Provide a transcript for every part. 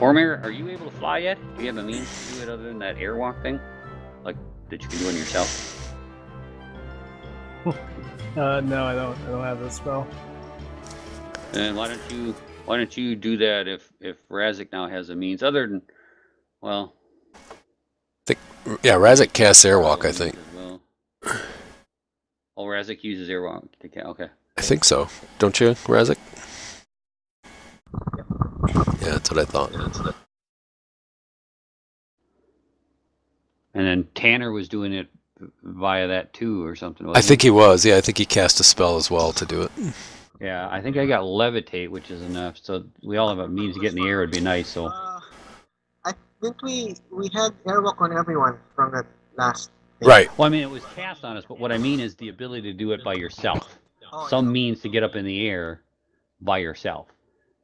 Cormier, are you able to fly yet? Do you have a means to do it other than that airwalk thing? Like, that you can do on yourself? No, I don't have this spell. And why don't you do that if Razik now has a means other than, well... Yeah, Razik casts airwalk, I think. Well. Oh, Razik uses airwalk. Okay. I think so. Don't you, Razik? Yeah, that's what I thought. And then Tanner was doing it via that too, or something. I think he was. Yeah, I think he cast a spell as well to do it. Yeah, I think I got levitate, which is enough. So we all have a means to get in the air. Would be nice. So I think we had airwalk on everyone from that last thing. Right. Well, I mean, it was cast on us, but what I mean is the ability to do it by yourself. Some means to get up in the air by yourself.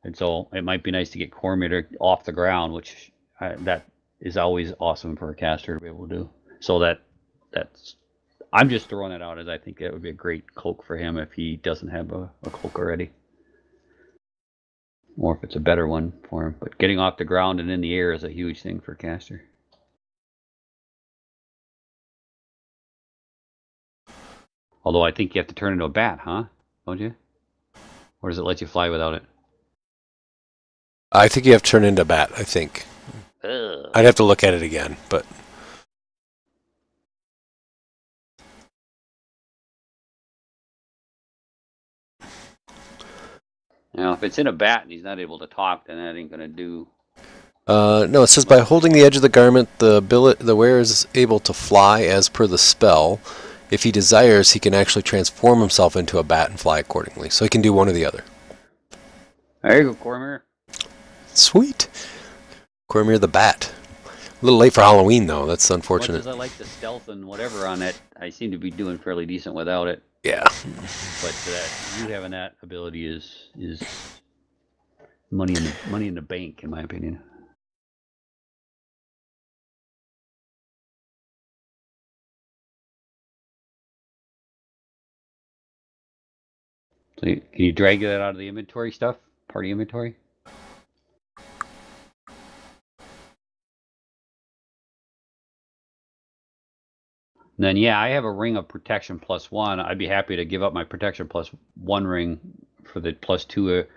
And so it might be nice to get Cormier off the ground, which that is always awesome for a caster to be able to do. So that's I'm just throwing it out as I think that would be a great cloak for him if he doesn't have a cloak already. Or if it's a better one for him. But getting off the ground and in the air is a huge thing for a caster. Although I think you have to turn into a bat, huh? Don't you? Or does it let you fly without it? I think you have to turn into a bat, I think. Ugh. I'd have to look at it again, but... Now, if it's in a bat and he's not able to talk, then that ain't going to do... no, it says by holding the edge of the garment, the wearer is able to fly as per the spell. If he desires, he can actually transform himself into a bat and fly accordingly. So he can do one or the other. There you go, Cormier. Sweet. Cormier the Bat. A little late for Halloween, though. That's unfortunate. As much as I like the stealth and whatever on it, I seem to be doing fairly decent without it. Yeah. But you having that ability is money in the bank, in my opinion. So can you drag that out of the inventory stuff? Party inventory? And then, yeah, I have a ring of protection +1. I'd be happy to give up my protection +1 ring for the +2.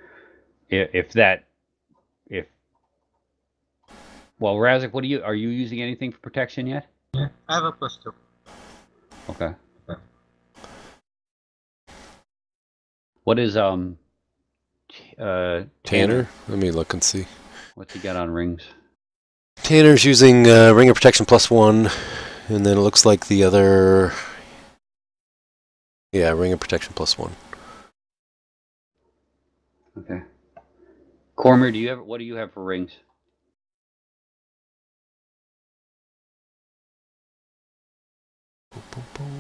Well, Razik, are you using anything for protection yet? Yeah, I have a +2. Okay. What is Tanner? Let me look and see. What's he got on rings? Tanner's using ring of protection +1. And then it looks like the other... Yeah, ring of protection +1. Okay. Cormier, what do you have for rings?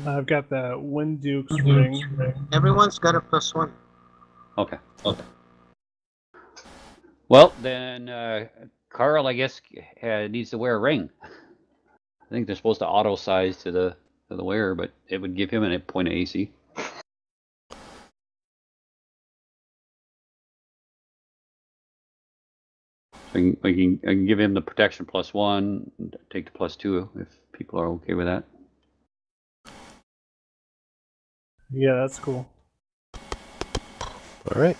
I've got the Wind Duke's ring. Everyone's got a +1. Okay. Well, then Carl, I guess, needs to wear a ring. I think they're supposed to auto size to the wearer, but it would give him a point of AC. I can give him the protection +1, take the +2 if people are okay with that. Yeah, that's cool. All right.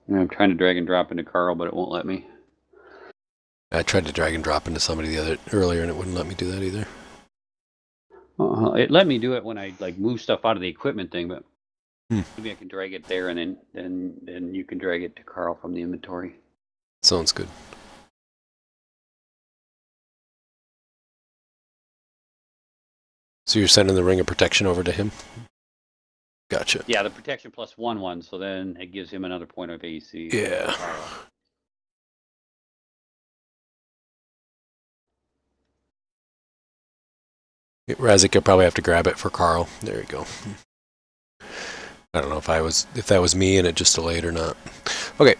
I'm trying to drag and drop into Carl, but it won't let me. I tried to drag and drop into somebody earlier, and it wouldn't let me do that either. It let me do it when I move stuff out of the equipment thing, but maybe I can drag it there, and then you can drag it to Carl from the inventory. Sounds good. So you're sending the ring of protection over to him? Gotcha. Yeah, the protection +1 one, so then it gives him another point of AC. Yeah. Razik, you'll probably have to grab it for Carl. There you go. I don't know if that was me and it just delayed or not. Okay.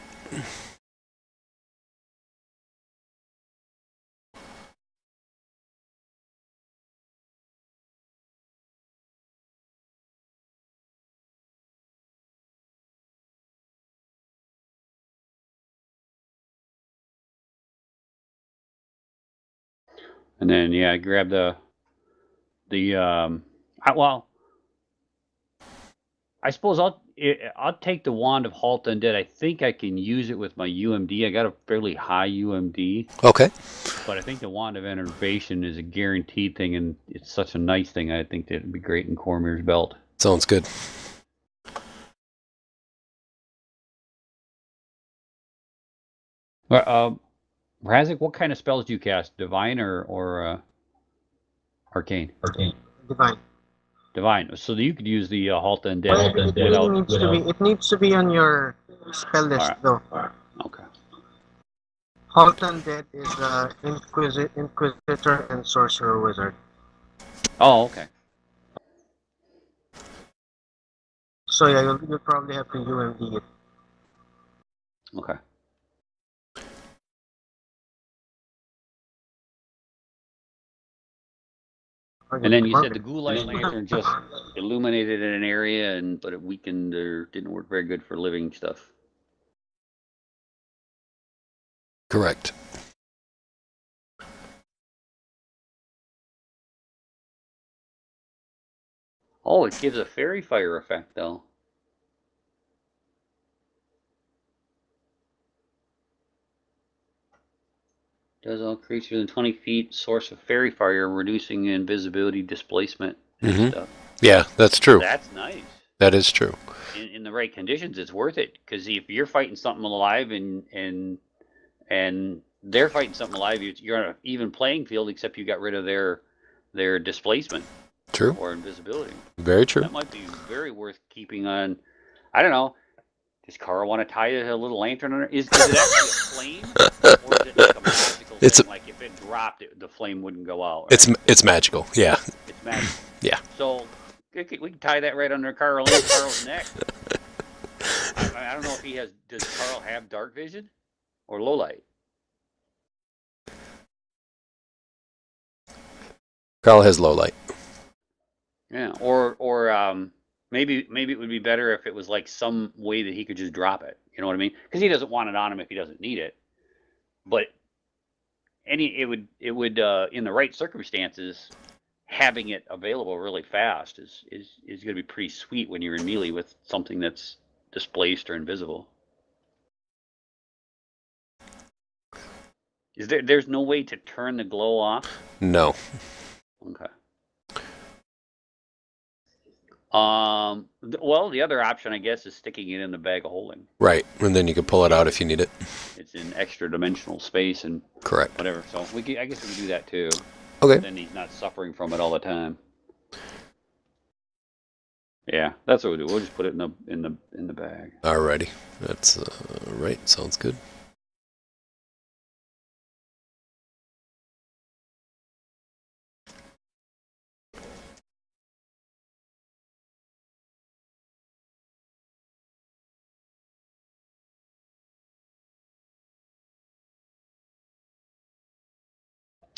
And then yeah, grab well, I suppose I'll take the Wand of Halt Undead. I think I can use it with my UMD. I got a fairly high UMD. Okay. But I think the Wand of Enervation is a guaranteed thing, and it's such a nice thing. I think that it'd be great in Cormier's belt. Sounds good. Razik, what kind of spells do you cast? Divine or Arcane? Divine. Divine. So you could use the Halt Undead. Well, it really needs to be. It needs to be on your spell list, though. Okay. Halt Undead is Inquisitor and Sorcerer Wizard. Oh, okay. So yeah, you'll probably have to UMD it. Okay. And then you said the Ghoulite Lantern just illuminated in an area, but it weakened or didn't work very good for living stuff. Correct. Oh, it gives a fairy fire effect, though. Does all creatures within 20 feet source of fairy fire, reducing invisibility, displacement, and stuff. Yeah, that's true. That's nice. That is true. In the right conditions, it's worth it. Because if you're fighting something alive and they're fighting something alive, you're on an even playing field, except you got rid of their displacement. True. Or invisibility. Very true. That might be very worth keeping on. I don't know. Does Carl want to tie a little lantern on it? Is it actually a flame? Or is it like a magical thing? Like if it dropped, the flame wouldn't go out. Right? It's magical, yeah. It's magical. Yeah. So we can tie that right under Carl's neck. I don't know if he has. Does Carl have dark vision or low light? Carl has low light. Yeah, or maybe it would be better if it was like some way that he could just drop it. You know what I mean? Because he doesn't want it on him if he doesn't need it. But it would in the right circumstances, having it available really fast is going to be pretty sweet when you're in melee with something that's displaced or invisible. There's no way to turn the glow off? No. Okay. Well, the other option, I guess, is sticking it in the bag of holding. Right, and then you can pull it out if you need it. It's in extra dimensional space and correct. Whatever. So I guess we can do that too. Okay. Then he's not suffering from it all the time. Yeah, that's what we'll do. We'll just put it in the bag. Alrighty, that's right. Sounds good.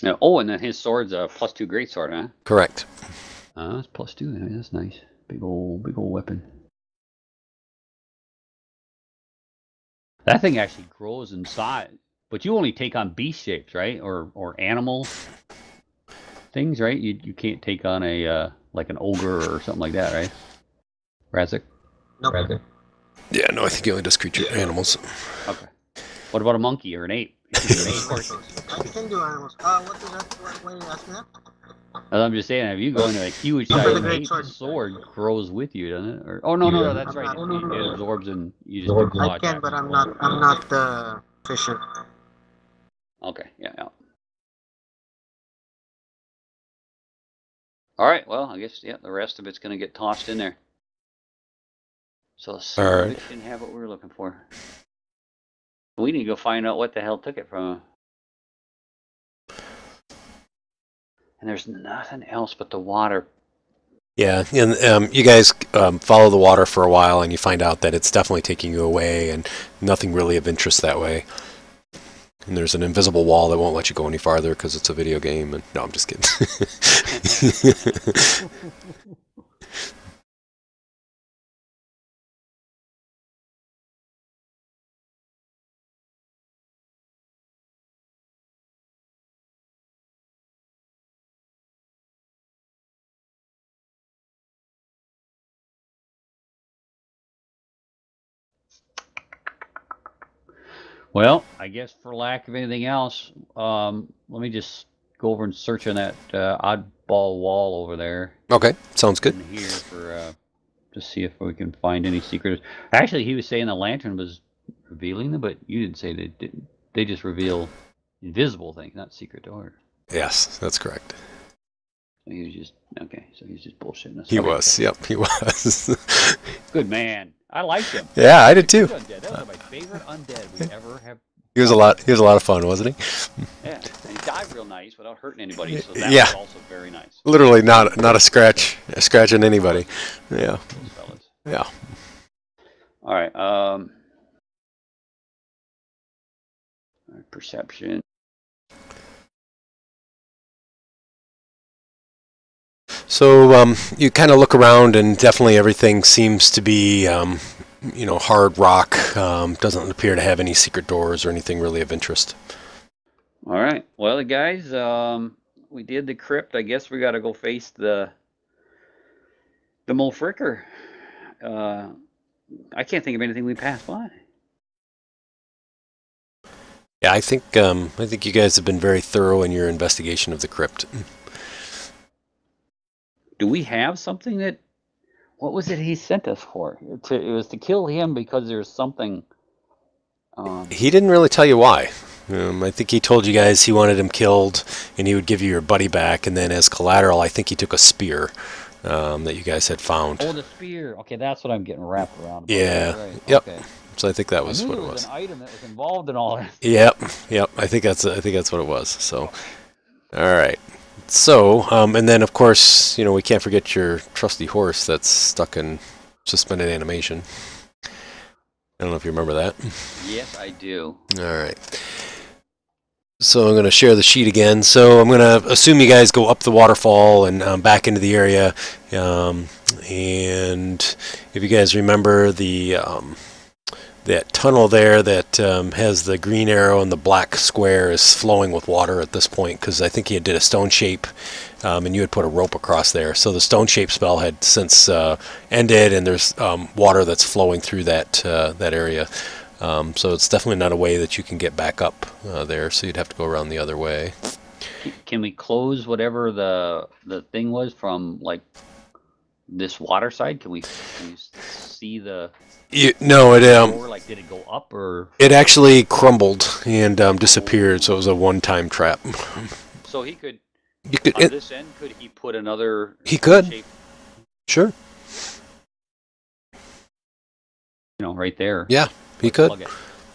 Yeah, oh, and then his sword's a +2 greatsword, huh? Correct. That's +2. I mean, that's nice. Big old weapon. That thing actually grows in size, but you only take on beast shapes, right? Or animal things, right? You can't take on a like an ogre or something like that, right? Razik? No. Razik. Yeah, no, I think he only does creature animals. Okay. What about a monkey or an ape? I can do animals. What is that? Why are you asking that? I'm just saying, if you go into a huge size ape, the sword grows with you, doesn't it? Or, oh no, that's right. It absorbs and you just do I can, but I'm not efficient. Okay, yeah. All right, well, I guess the rest of it's gonna get tossed in there. So it didn't have what we were looking for. We need to go find out what the hell took it from him. And there's nothing else but the water. Yeah, and you guys follow the water for a while, and you find out that it's definitely taking you away, and nothing really of interest that way. And there's an invisible wall that won't let you go any farther because it's a video game. And no, I'm just kidding. Well, I guess for lack of anything else, let me just go over and search on that oddball wall over there. Okay, sounds good. In here for to see if we can find any secrets. Actually, he was saying the lantern was revealing them, but you didn't say they didn't. They just reveal invisible things, not secret door. Yes, that's correct. So he was just okay. So he's just bullshitting us. He Okay. was. Yep, he was. Good man. I liked him. Yeah, I did too. Good undead. That was my favorite undead we ever have. He was a lot. He was a lot of fun, wasn't he? Yeah, and he died real nice without hurting anybody. So that Yeah. was also very nice. Literally, not a scratch on anybody. Yeah. Those fellas. Yeah. All right. Perception. So you kind of look around, and definitely everything seems to be, hard rock. Doesn't appear to have any secret doors or anything really of interest. All right. Well, guys, we did the crypt. I guess we got to go face the Mofricker. I can't think of anything we passed by. Yeah, I think you guys have been very thorough in your investigation of the crypt. Do we have something that? What was it he sent us for? It was to kill him because there's something. He didn't really tell you why. I think he told you guys he wanted him killed, and he would give you your buddy back, and then as collateral, I think he took a spear that you guys had found. Oh, the spear. Okay, that's what I'm getting wrapped around. About. Yeah. Right. Yep. Okay. So I think that was I knew what it there was. An item that was involved in all that. Yep. I think that's what it was. So, all right. So, and then of course, we can't forget your trusty horse that's stuck in suspended animation. I don't know if you remember that. Yes, I do. All right. So I'm going to share the sheet again. So I'm going to assume you guys go up the waterfall and back into the area. And if you guys remember that tunnel there that has the green arrow and the black square is flowing with water at this point, because I think you did a stone shape and you had put a rope across there. So the stone shape spell had since ended, and there's water that's flowing through that area. So it's definitely not a way that you can get back up there, so you'd have to go around the other way. Can we close whatever the thing was from like this water side? Can we see the? No, it like did it go up or? It actually crumbled and disappeared, so it was a one-time trap. So he could. You could. On this end, could he put another? He could. Shape, sure. Right there. Yeah, he could.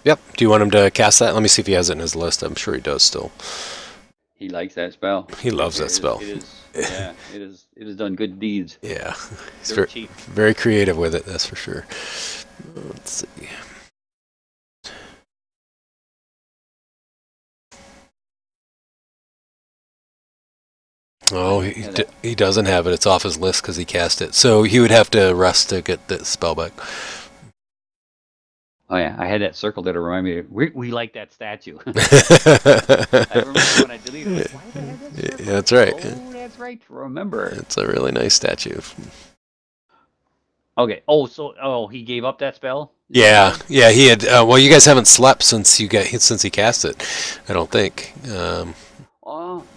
Yep. Do you want him to cast that? Let me see if he has it in his list. I'm sure he does still. He likes that spell. He loves that spell. It has done good deeds. Yeah. He's cheap. Very creative with it, that's for sure. Let's see. Oh, he doesn't have it. It's off his list because he cast it. So he would have to rest to get the spell back. Oh yeah, I had that circle that remind me. We like that statue. I remember when I deleted it. Why did I have that circle? That's right. Oh, that's right. Remember. It's a really nice statue. Okay. Oh, he gave up that spell. Yeah. He had. Well, you guys haven't slept since he cast it. I don't think.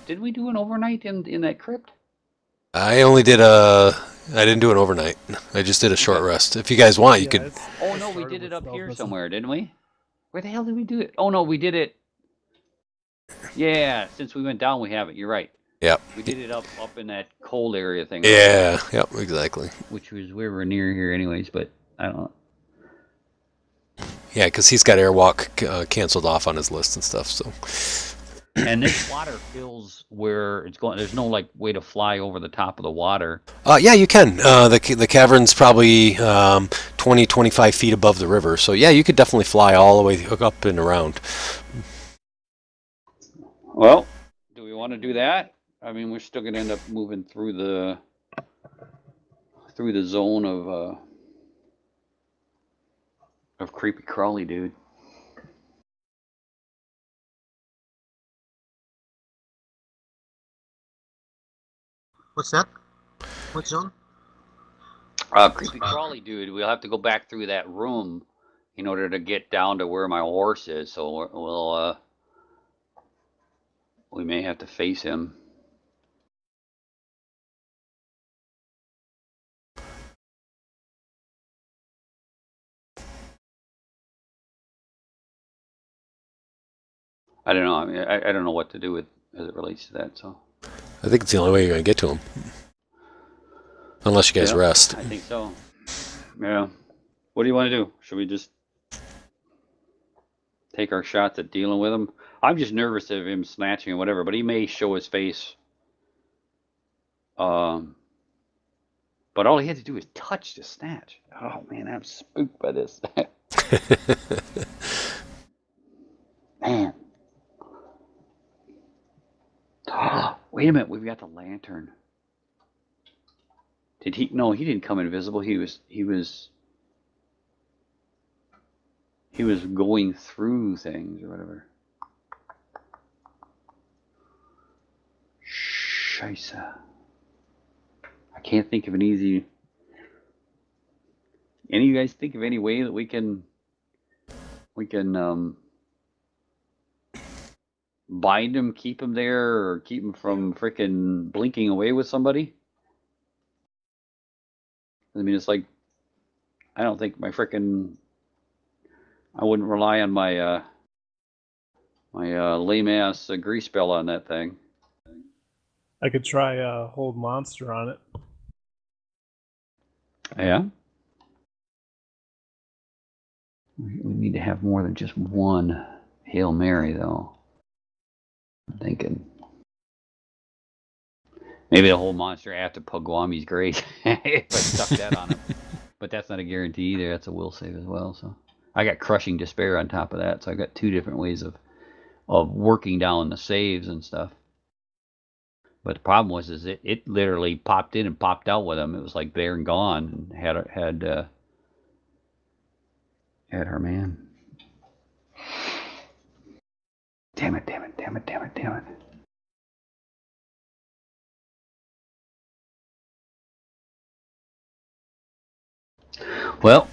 Did we do an overnight in that crypt? I didn't do an overnight. I just did a short rest. If you guys want, you could. Oh no, we did it up here somewhere, didn't we? Where the hell did we do it? Oh no, we did it. Yeah, since we went down, we have it. You're right. Yep. We did it up in that cold area thing. Yeah. Yep. Exactly. Which was we were near here, anyways. But I don't know. Yeah, because he's got airwalk canceled off on his list and stuff. So. And this water fills where it's going. There's no way to fly over the top of the water. Yeah, you can. The cavern's probably 20, 25 feet above the river. So yeah, you could definitely fly all the way up and around. Well, do we want to do that? I mean, we're still going to end up moving through the zone of creepy crawly, dude. What's that? What zone? Creepy crawly, dude. We'll have to go back through that room in order to get down to where my horse is. So we'll we may have to face him. I don't know. I mean, I don't know what to do with as it relates to that. So I think it's the only way you're going to get to him. Unless you guys rest. I think so. Yeah. What do you want to do? Should we just take our shots at dealing with him? I'm just nervous of him snatching or whatever, but he may show his face. But all he had to do is touch to snatch. Oh man, I'm spooked by this. Man. Wait a minute, we've got the lantern. Did he? No, he didn't come invisible. He was going through things or whatever. Scheisse. I can't think of an easy. Any of you guys think of any way that we can bind him, keep him there, or keep him from freaking blinking away with somebody? I mean, it's like, I don't think my freaking, I wouldn't rely on my lame ass grease spell on that thing. I could try hold monster on it. Yeah. We need to have more than just one Hail Mary, though. I'm thinking. Maybe the whole monster after Pugwami's great if I stuck that on him. But that's not a guarantee either. That's a will save as well. So I got Crushing Despair on top of that. So I got two different ways of working down the saves and stuff. But the problem was it literally popped in and popped out with him. It was like there and gone, and had her man. Damn it. Well,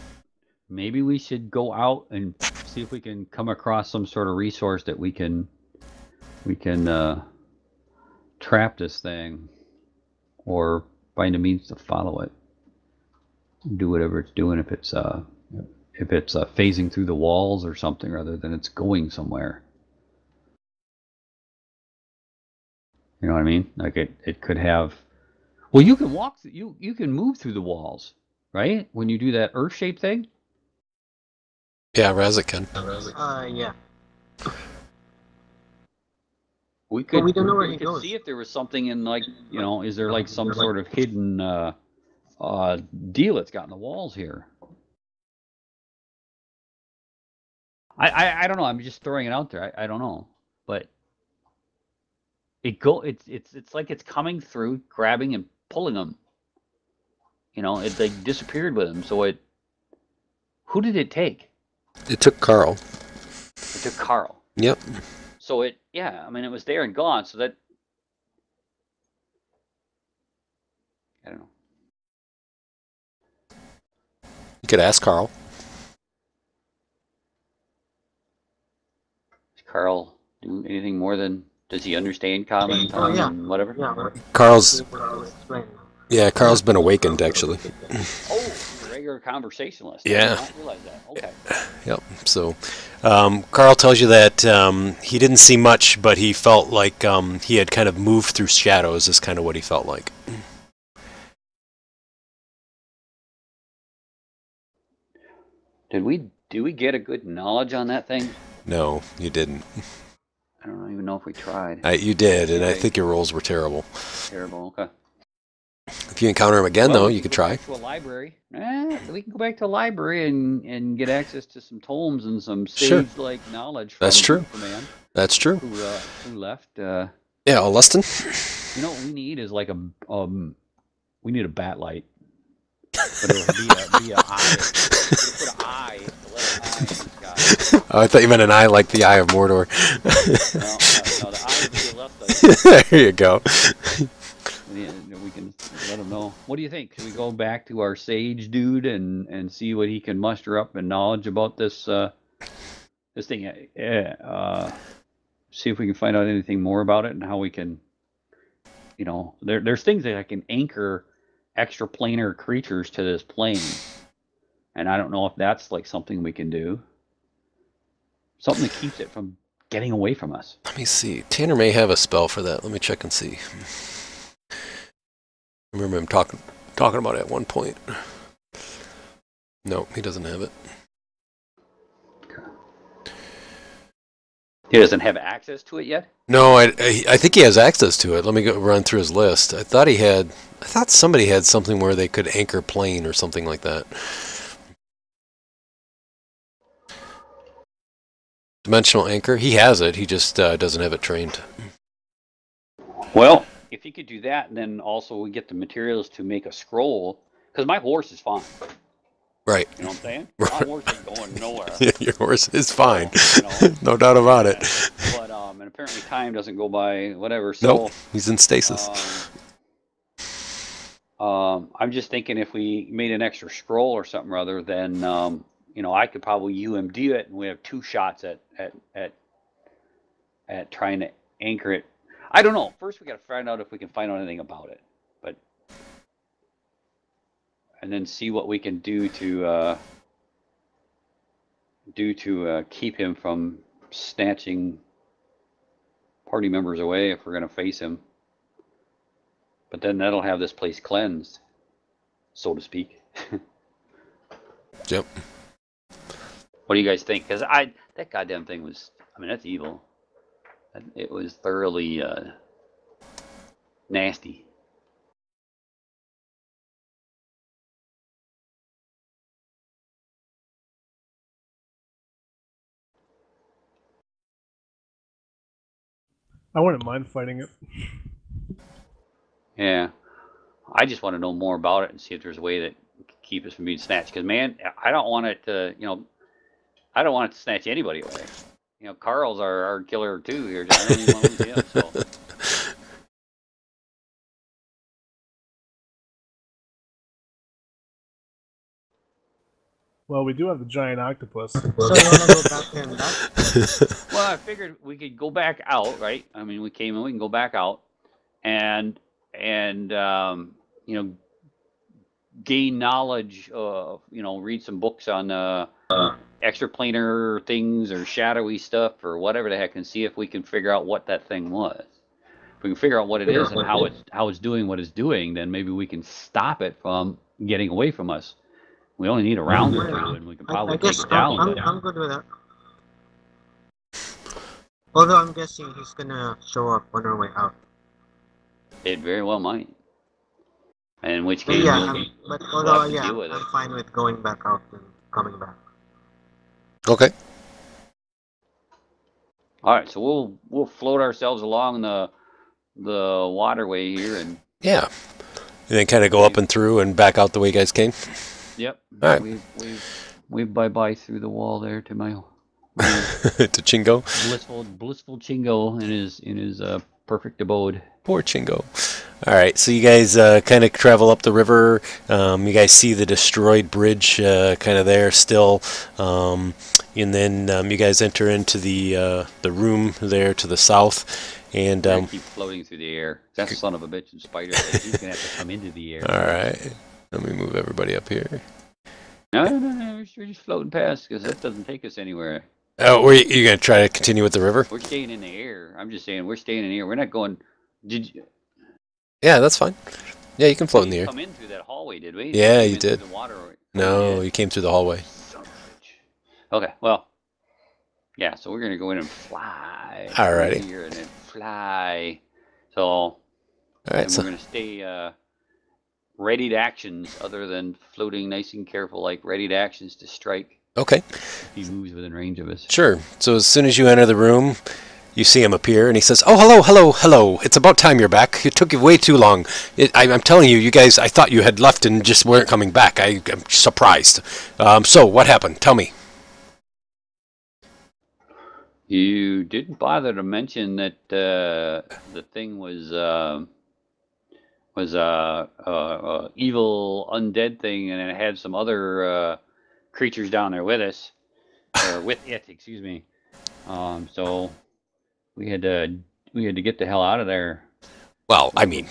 maybe we should go out and see if we can come across some sort of resource that we can trap this thing, or find a means to follow it. Do whatever it's doing, if it's phasing through the walls or something, rather than it's going somewhere. You know what I mean? Like it could have. Well, you can walk. You can move through the walls, right? When you do that Earth-shaped thing. Yeah, Razak can. Yeah. We could. But we don't know where we he could goes. see if there was something in, like, you know, is there like some sort of hidden deal that's got in the walls here? I don't know. I'm just throwing it out there. I don't know, but it's like it's coming through, grabbing and pulling them. You know, it like disappeared with him. So who did it take? It took Carl. It took Carl. Yep. So yeah, I mean, it was there and gone. So that, I don't know. You could ask Carl. Does Carl do anything more than, does he understand common tongue and whatever? Yeah. Carl's Explain. Yeah, Carl's been awakened, actually. Oh, he's a regular conversationalist. Yeah. I did not realize that. Okay. Yep. So, Carl tells you that he didn't see much, but he felt like he had kind of moved through shadows, is kind of what he felt like. Do we get a good knowledge on that thing? No, you didn't. I don't even know if we tried. You did, and I think your rolls were terrible. Terrible. Okay. If you encounter him again, though, you could try. To a library. We can go back to a library and get access to some tomes and some sage-like knowledge. From That's true. The man That's true. Who left? Yeah, Lustin. You know what we need is like we need a bat light. But it would be a eye. Put an eye, the letter I in the sky. Oh, I thought you meant an eye like the Eye of Mordor. No, the eye would be a left light. There you go. We can let him know. What do you think? Should we go back to our sage dude and see what he can muster up in knowledge about this this thing? See if we can find out anything more about it and how we can, you know, there's things that I can anchor extraplanar creatures to this plane, and I don't know if that's like something we can do. Something that keeps it from getting away from us. Let me see. Tanner may have a spell for that. Let me check and see. I remember him talking about it at one point. No, he doesn't have it. He doesn't have access to it yet? No, I think he has access to it. Let me go run through his list. I thought somebody had something where they could anchor plane or something like that. Dimensional anchor. He has it. He just doesn't have it trained. Well, if he could do that, and then also we get the materials to make a scroll, because my horse is fine. Right. You know what I'm saying? My horse ain't going nowhere. Your horse is fine. So, you know, no doubt about it. But and apparently time doesn't go by whatever. So nope, he's in stasis. I'm just thinking if we made an extra scroll or something or other, then you know, I could probably UMD it, and we have 2 shots at trying to anchor it. I don't know. First, we got to find out if we can find out anything about it, but and then see what we can do to keep him from snatching party members away if we're going to face him. But then that'll have this place cleansed, so to speak. Yep. What do you guys think? Because that goddamn thing was, I mean, that's evil. It was thoroughly nasty. I wouldn't mind fighting it. Yeah. I just want to know more about it and see if there's a way that can keep us from being snatched. Because, man, I don't want it to, you know, I don't want it to snatch anybody away. You know, Carl's our killer too here. I don't even want to lose him. So. Well, we do have the giant octopus. So you want to go back and back? Well, I figured we could go back out, right? I mean, we came in, we can go back out, and you know, gain knowledge of, you know, read some books on extraplanar things or shadowy stuff or whatever the heck, and see if we can figure out what that thing was. If we can figure out what it is and how it's doing what it's doing, then maybe we can stop it from getting away from us. We only need a round or 2, and we can probably take it down. I'm good with that. Although I'm guessing he's gonna show up on our way out. It very well might. And in which case, Yeah, we'll although have to deal with I'm it. fine with going back out and coming back. Okay. All right, so we'll float ourselves along the waterway here, and yeah, and then kind of go up and through and back out the way you guys came. Yep. All right. We've bye through the wall there to my to Chingo. Blissful Chingo in his perfect abode. Poor Chingo. All right, so you guys kind of travel up the river. You guys see the destroyed bridge kind of there still, and then you guys enter into the room there to the south. And keep floating through the air. That son of a bitch and spider. He's gonna have to come into the air. All right. Let me move everybody up here. No, we're just floating past because that doesn't take us anywhere. Oh, are you going to try to continue with the river? We're staying in the air. I'm just saying we're staying in the air. We're not going. Did you? Yeah, that's fine. Yeah, you can float in the air. Come in through that hallway, did we? Yeah, you did. The water. No, you came through the hallway. Son of a bitch. Okay, well, yeah. So we're gonna go in and fly. Alrighty. Here and then fly. So. All right. So we're gonna stay. Ready to actions other than floating nice and careful, like ready to actions to strike. Okay. If he moves within range of us. Sure. So as soon as you enter the room, you see him appear, and he says, "Oh, hello. It's about time you're back. It took you way too long. I'm telling you, you guys, I thought you had left and just weren't coming back. I'm surprised. So what happened? Tell me." You didn't bother to mention that the thing was was a evil undead thing, and it had some other creatures down there with us, or with it, excuse me. So we had to get the hell out of there. Well, I mean,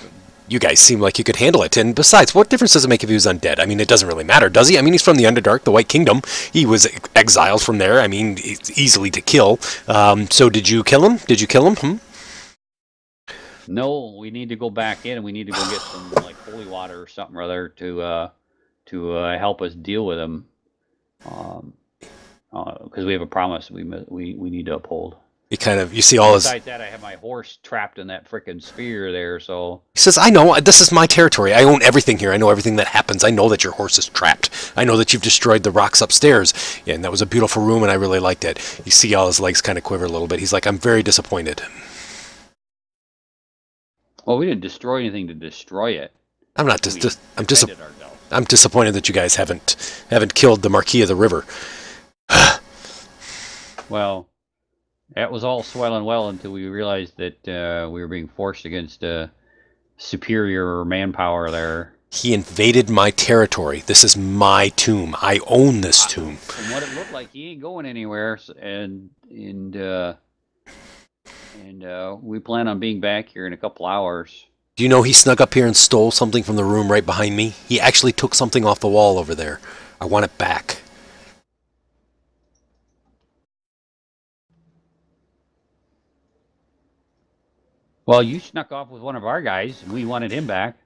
you guys seem like you could handle it. And besides, what difference does it make if he was undead? I mean, it doesn't really matter, does he? I mean, he's from the Underdark, the White Kingdom. He was exiled from there. I mean, it's easily to kill. So did you kill him? Did you kill him? No, we need to go back in, and we need to go get some like holy water or something or other to help us deal with him. Because we have a promise we need to uphold. You see all his... Besides that, I have my horse trapped in that frickin' sphere there, so... He says, I know, this is my territory. I own everything here. I know everything that happens. I know that your horse is trapped. I know that you've destroyed the rocks upstairs. Yeah, and that was a beautiful room, and I really liked it. You see all his legs kind of quiver a little bit. He's like, I'm very disappointed. Well, we didn't destroy anything to destroy it. I'm disappointed that you guys haven't killed the Marquis of the River. Well... That was all swell and well until we realized that we were being forced against superior manpower there. He invaded my territory. This is my tomb. I own this tomb. From what it looked like, he ain't going anywhere, and we plan on being back here in a couple hours. Do you know he snuck up here and stole something from the room right behind me? He actually took something off the wall over there. I want it back. Well, you snuck off with one of our guys, and we wanted him back.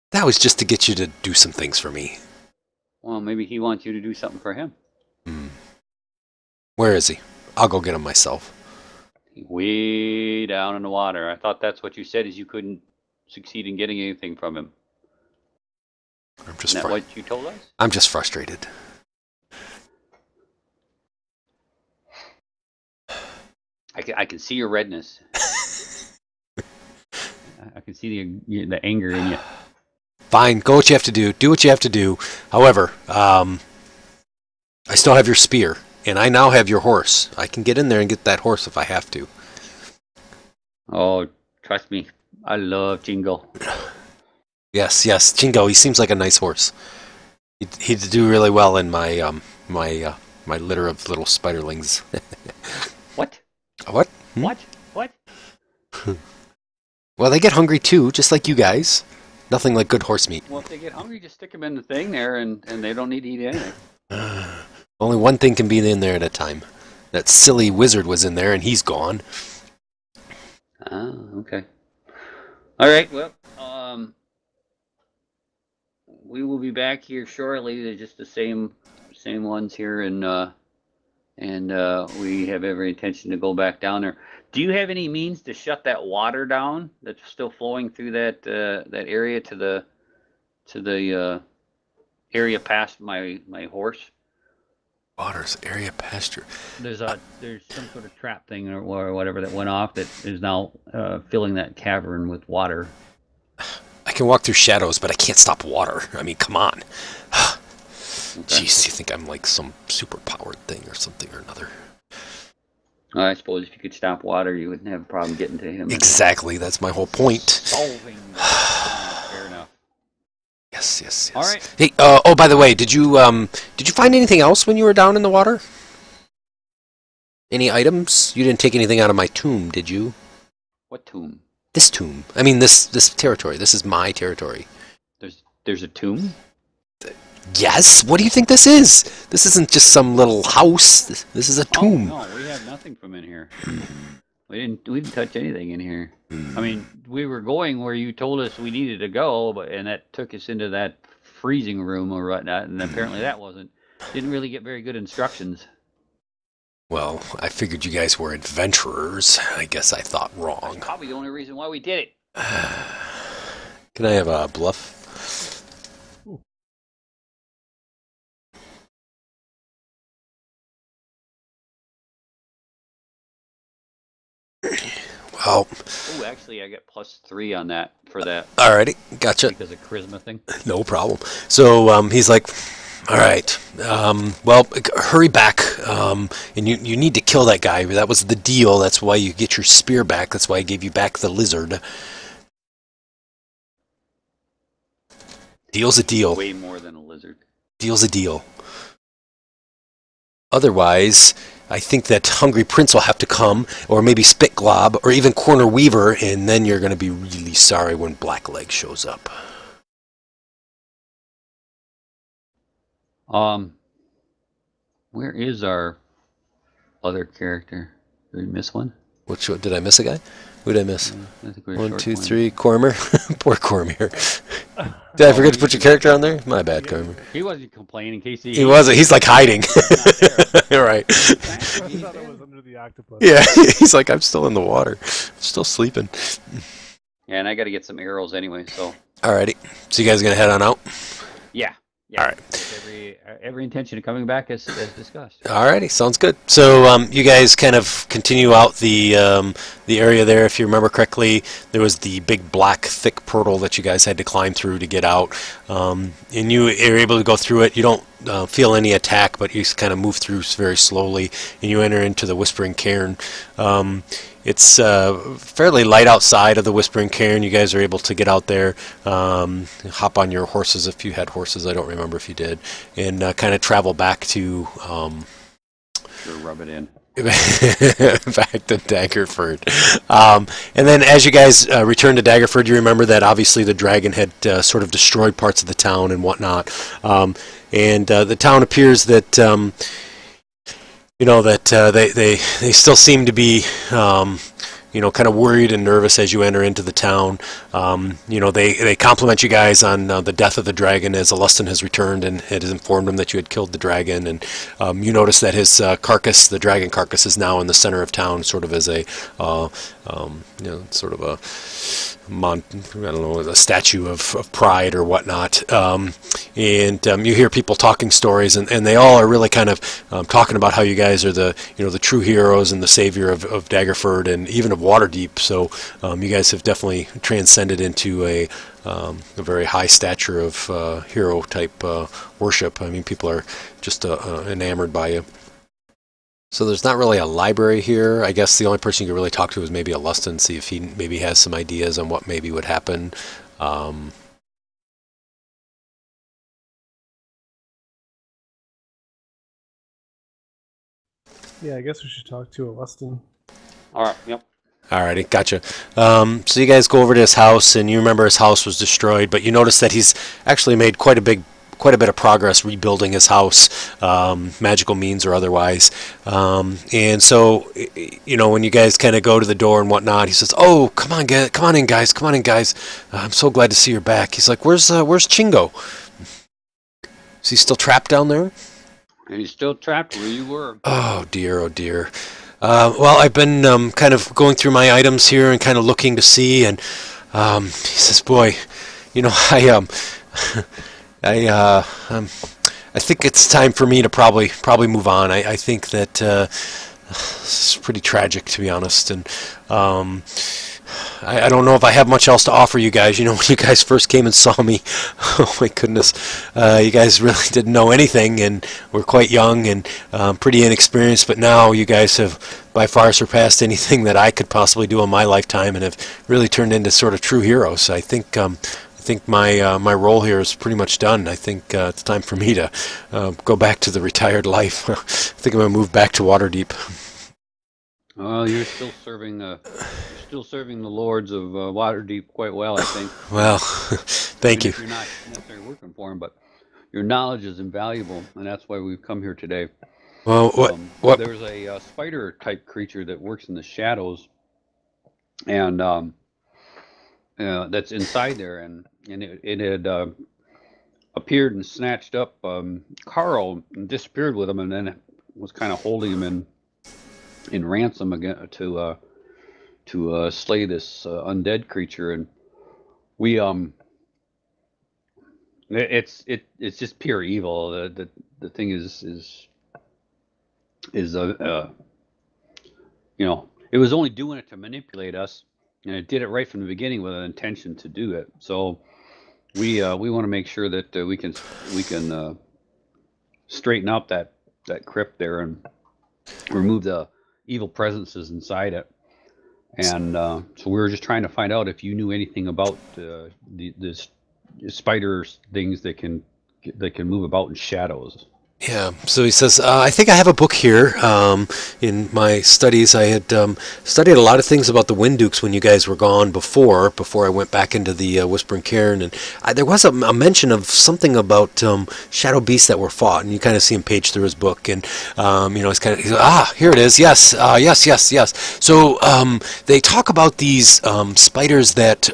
That was just to get you to do some things for me. Well, maybe he wants you to do something for him. Where is he? I'll go get him myself. Way down in the water. I thought that's what you said, is you couldn't succeed in getting anything from him. Isn't that what you told us? I'm just frustrated. I can see your redness. I can see the anger in you. Fine, go what you have to do. Do what you have to do. However, I still have your spear, and I now have your horse. I can get in there and get that horse if I have to. Oh, trust me. I love Jingo. Yes, Jingo. He seems like a nice horse. He'd do really well in my my litter of little spiderlings. What? What? What? Well, they get hungry too, just like you guys. Nothing like good horse meat. Well, if they get hungry, just stick them in the thing there, and they don't need to eat anything. Only one thing can be in there at a time. That silly wizard was in there, and he's gone. Oh, okay. All right. Well, we will be back here shortly. They're just the same ones here, and we have every intention to go back down there. Do you have any means to shut that water down that's still flowing through that area to the area past my horse? Water's area pasture. There's some sort of trap thing or whatever that went off that is now filling that cavern with water. I can walk through shadows, but I can't stop water. I mean, come on. Okay. Jeez, you think I'm like some super-powered thing or something or another? I suppose if you could stop water, you wouldn't have a problem getting to him. Exactly, that's my whole point. Solving. Fair enough. Yes. All right. Hey, oh, by the way, did you find anything else when you were down in the water? Any items? You didn't take anything out of my tomb, did you? What tomb? This tomb. I mean, this territory. This is my territory. There's a tomb? Yes. What do you think this is? This isn't just some little house. This is a tomb. Oh, no, we have nothing from in here. We didn't touch anything in here. I mean, we were going where you told us we needed to go, and that took us into that freezing room or whatnot, and apparently didn't really get very good instructions. Well, I figured you guys were adventurers. I guess I thought wrong. That's probably the only reason why we did it. Can I have a bluff? Well. Oh, actually, I get +3 on that for that. Alrighty, gotcha. Because of charisma thing. No problem. So he's like, all right, well, hurry back, and you need to kill that guy. That was the deal. That's why you get your spear back. That's why I gave you back the lizard. Deal's a deal. Way more than a lizard. Deal's a deal. Otherwise, I think that Hungry Prince will have to come, or maybe Spit Glob, or even Corner Weaver, and then you're going to be really sorry when Blackleg shows up. Where is our other character? Did we miss one? Which one? Did I miss a guy? Who did I miss? I think we were 1, short 2, one. 3. Cormier. Poor Cormier. Did I forget to put your character on there? My bad, Cormier. He wasn't complaining, Casey. He wasn't. He's like hiding. Right. I thought it was under the octopus. Yeah, he's like, I'm still in the water. I'm still sleeping. Yeah, and I got to get some arrows anyway, so. Alrighty. So you guys going to head on out? Yeah. All right. Every intention of coming back as discussed. Alrighty, sounds good. So you guys kind of continue out the area there. If you remember correctly, there was the big black thick portal that you guys had to climb through to get out, and you are able to go through it. You don't feel any attack, but you just kind of move through very slowly, and you enter into the Whispering Cairn. It's fairly light outside of the Whispering Cairn. You guys are able to get out there, hop on your horses if you had horses. I don't remember if you did, and kind of travel back to. Sure, rub it in. Back to Daggerford. And then as you guys return to Daggerford, you remember that obviously the dragon had sort of destroyed parts of the town and whatnot. And the town appears that. They still seem to be, kind of worried and nervous as you enter into the town. They compliment you guys on the death of the dragon, as Alustin has returned and it has informed them that you had killed the dragon. And you notice that his carcass, the dragon carcass, is now in the center of town, sort of as a, sort of a, a statue of pride or whatnot. You hear people talking stories, and they all are really kind of talking about how you guys are the true heroes and the savior of Daggerford and even of Waterdeep. So you guys have definitely transcended into a very high stature of hero type worship. I mean, people are just enamored by you. So there's not really a library here. I guess the only person you could really talk to is maybe Alustin, see if he maybe has some ideas on what maybe would happen. Yeah, I guess we should talk to Alustin. All right. Yep. Alrighty, gotcha. So you guys go over to his house, and you remember his house was destroyed, but you notice that he's actually made quite a bit of progress rebuilding his house, magical means or otherwise. And so, when you guys kind of go to the door and whatnot, he says, "Oh, come on in, guys. I'm so glad to see you're back." He's like, "Where's Chingo? Is he still trapped down there?" And he's still trapped where you were. Oh dear. Well, I've been kind of going through my items here and kind of looking to see, and he says, "Boy, I think it's time for me to probably move on. I think that this is pretty tragic, to be honest, and I don't know if I have much else to offer you guys. When you guys first came and saw me, oh my goodness, you guys really didn't know anything and were quite young and pretty inexperienced, but now you guys have by far surpassed anything that I could possibly do in my lifetime and have really turned into sort of true heroes. I think my role here is pretty much done. I think it's time for me to go back to the retired life. I think I'm going to move back to Waterdeep. Well, you're still serving the lords of Waterdeep quite well, I think. Well, thank you. You're not necessarily working for them, but your knowledge is invaluable, and that's why we've come here today. Well, what? There's a spider-type creature that works in the shadows, and that's inside there, and it had appeared and snatched up Carl and disappeared with him, and then it was kind of holding him in ransom again to slay this undead creature, and we it's just pure evil. The thing is it was only doing it to manipulate us, and it did it right from the beginning with an intention to do it. So we want to make sure that we can straighten up that crypt there and remove the evil presences inside it. And so we were just trying to find out if you knew anything about this spider things that can move about in shadows. Yeah, so he says, I think I have a book here. In my studies, I had studied a lot of things about the Windukes when you guys were gone before I went back into the Whispering Cairn, and there was a mention of something about shadow beasts that were fought, and you kind of see him page through his book, and he's here it is, yes, yes. So they talk about these spiders that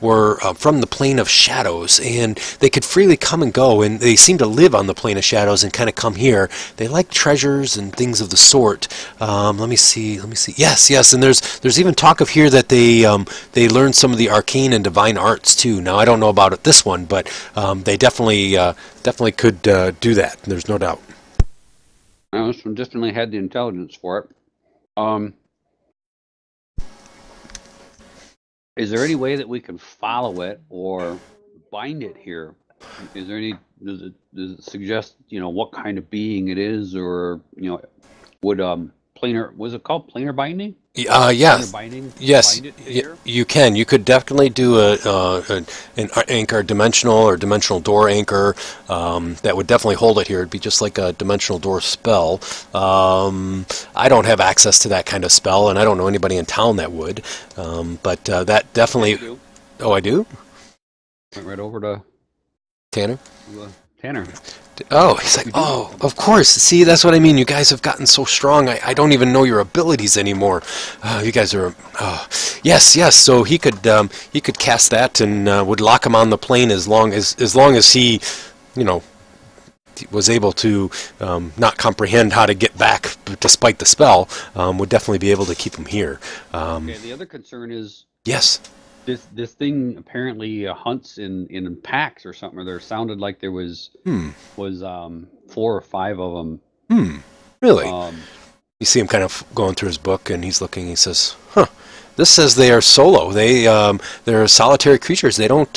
were from the plane of shadows, and they could freely come and go, and they seem to live on the plane of shadows and kind of come here. They like treasures and things of the sort. Let me see. Yes, and there's even talk of here that they learn some of the arcane and divine arts too. Now I don't know about it this one, but they definitely could do that. There's no doubt. This one definitely had the intelligence for it. Is there any way that we can follow it or bind it here? Is there any? Does it suggest what kind of being it is, or would planar? Was it called planar binding? Yes. Planar binding. Yes. Bind it to here? You can. You could definitely do an anchor, dimensional or dimensional door anchor. That would definitely hold it here. It'd be just like a dimensional door spell. I don't have access to that kind of spell, and I don't know anybody in town that would. But that definitely. Do. Oh, I do. Went right over to Tanner. Tanner. Oh, he's like, oh, of course. See, that's what I mean. You guys have gotten so strong. I don't even know your abilities anymore. You guys are. Yes. So he could cast that and would lock him on the plane as long as he, was able to not comprehend how to get back despite the spell. Would definitely be able to keep him here. Okay. The other concern is. Yes. This thing apparently hunts in packs or something. Or there sounded like there was 4 or 5 of them. Really? You see him kind of going through his book, and he's looking. He says, "Huh. This says they are solo. They're solitary creatures. They don't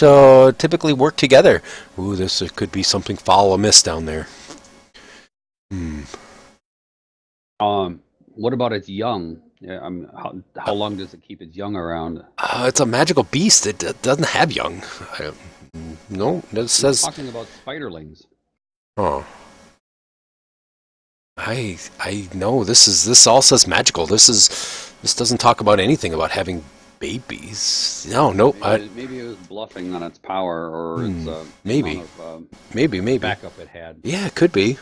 typically work together. Ooh, this could be something foul amiss down there." What about its young? Yeah, how long does it keep its young around? It's a magical beast. It doesn't have young. No, it says. Talking about spiderlings. Oh. I know this all says magical. This doesn't talk about anything about having babies. No. Maybe it was bluffing on its power or its maybe backup it had. Yeah, it could be.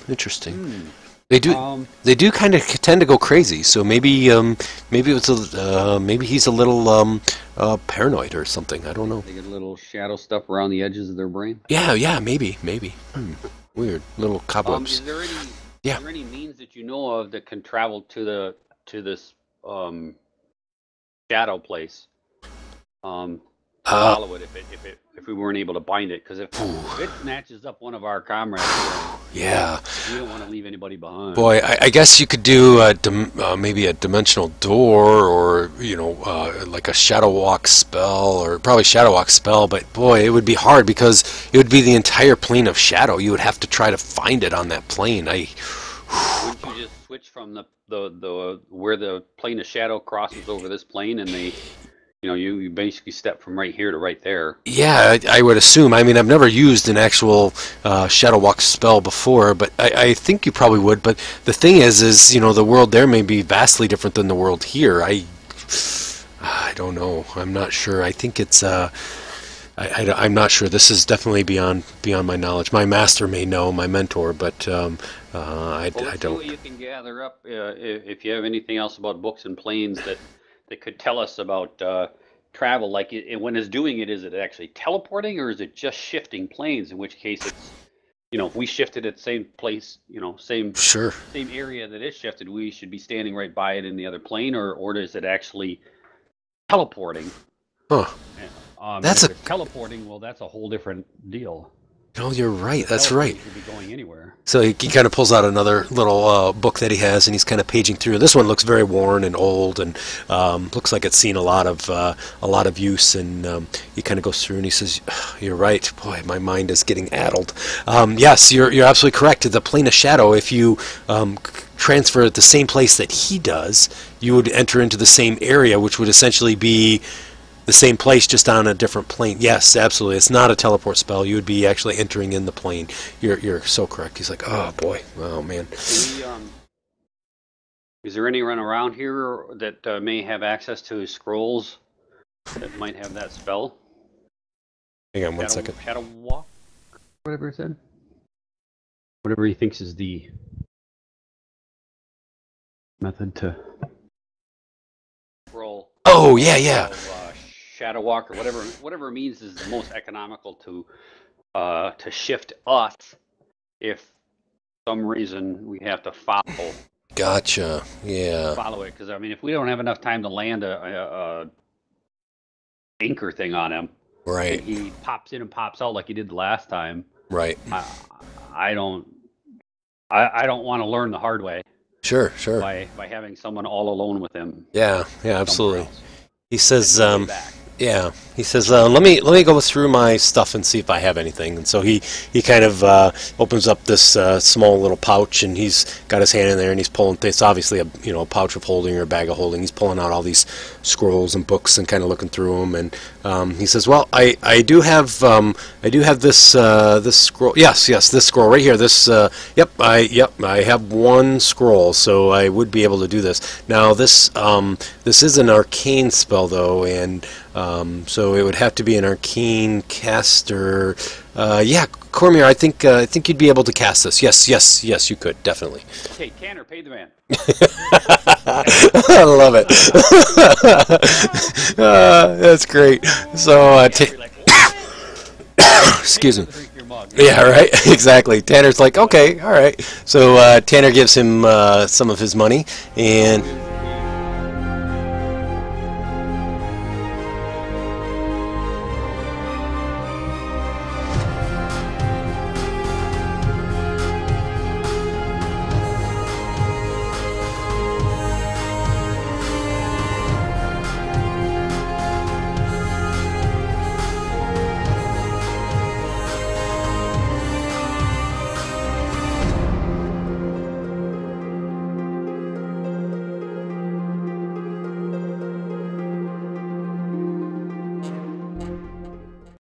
Interesting. They do kind of tend to go crazy. So maybe maybe he's a little paranoid or something. I don't know. They get a little shadow stuff around the edges of their brain. Yeah, maybe. Weird little cobwebs. Is there any means that you know of that can travel to this shadow place? Follow it if we weren't able to bind it, because if it snatches up one of our comrades, yeah, we don't want to leave anybody behind. Boy, I guess you could do maybe a dimensional door, or like a shadow walk spell, or probably shadow walk spell. But boy, it would be hard because it would be the entire plane of shadow. You would have to try to find it on that plane. Wouldn't you just switch from the where the plane of shadow crosses over this plane, and you basically step from right here to right there. Yeah, I would assume. I mean, I've never used an actual shadow walk spell before, but I think you probably would. But the thing is the world there may be vastly different than the world here. I don't know. I'm not sure. I think it's. I'm not sure. This is definitely beyond my knowledge. My master may know, my mentor, but I don't. See what you can gather up if you have anything else about books and planes that could tell us about travel. Like when it's doing it, is it actually teleporting, or is it just shifting planes? In which case, it's if we shifted at the same place, same area that it shifted, we should be standing right by it in the other plane, or is it actually teleporting? Huh. If it's teleporting. Well, that's a whole different deal. No, you're right. That's right. Could be going anywhere. So he kind of pulls out another little book that he has, and he's kind of paging through. This one looks very worn and old, and looks like it's seen a lot of use. And he kind of goes through, and he says, "You're right. Boy, my mind is getting addled. Yes, you're absolutely correct. The plane of shadow. If you transfer at the same place that he does, you would enter into the same area, which would essentially be the same place, just on a different plane. Yes, absolutely. It's not a teleport spell. You would be actually entering in the plane. You're so correct. He's like, oh boy, oh man. Is there anyone around here that may have access to scrolls that might have that spell? Hang on one second. Shadow walk, whatever he said. Whatever he thinks is the method to roll. Oh yeah, yeah. Shadow walk, or whatever means is the most economical to shift us if some reason we have to follow. Gotcha. Yeah. Follow it, because I mean, if we don't have enough time to land a anchor thing on him, right? And he pops in and pops out like he did the last time. Right. I don't want to learn the hard way. Sure. By having someone all alone with him. Yeah, absolutely. He says, yeah. He says, let me go through my stuff and see if I have anything. And so he kind of opens up this small little pouch, and he's got his hand in there, and he's pulling. It's obviously a pouch of holding or a bag of holding. He's pulling out all these scrolls and books and kind of looking through them. And he says, well, I do have this scroll. Yes, this scroll right here. This I have one scroll, so I would be able to do this. Now this is an arcane spell though, and so it would have to be an arcane caster. Yeah, Cormier, I think you'd be able to cast this. Yes, you could, definitely. Okay, Tanner, pay the man. I love it. That's great. So, excuse me. Yeah, right. Exactly. Tanner's like, okay, all right. So Tanner gives him some of his money, and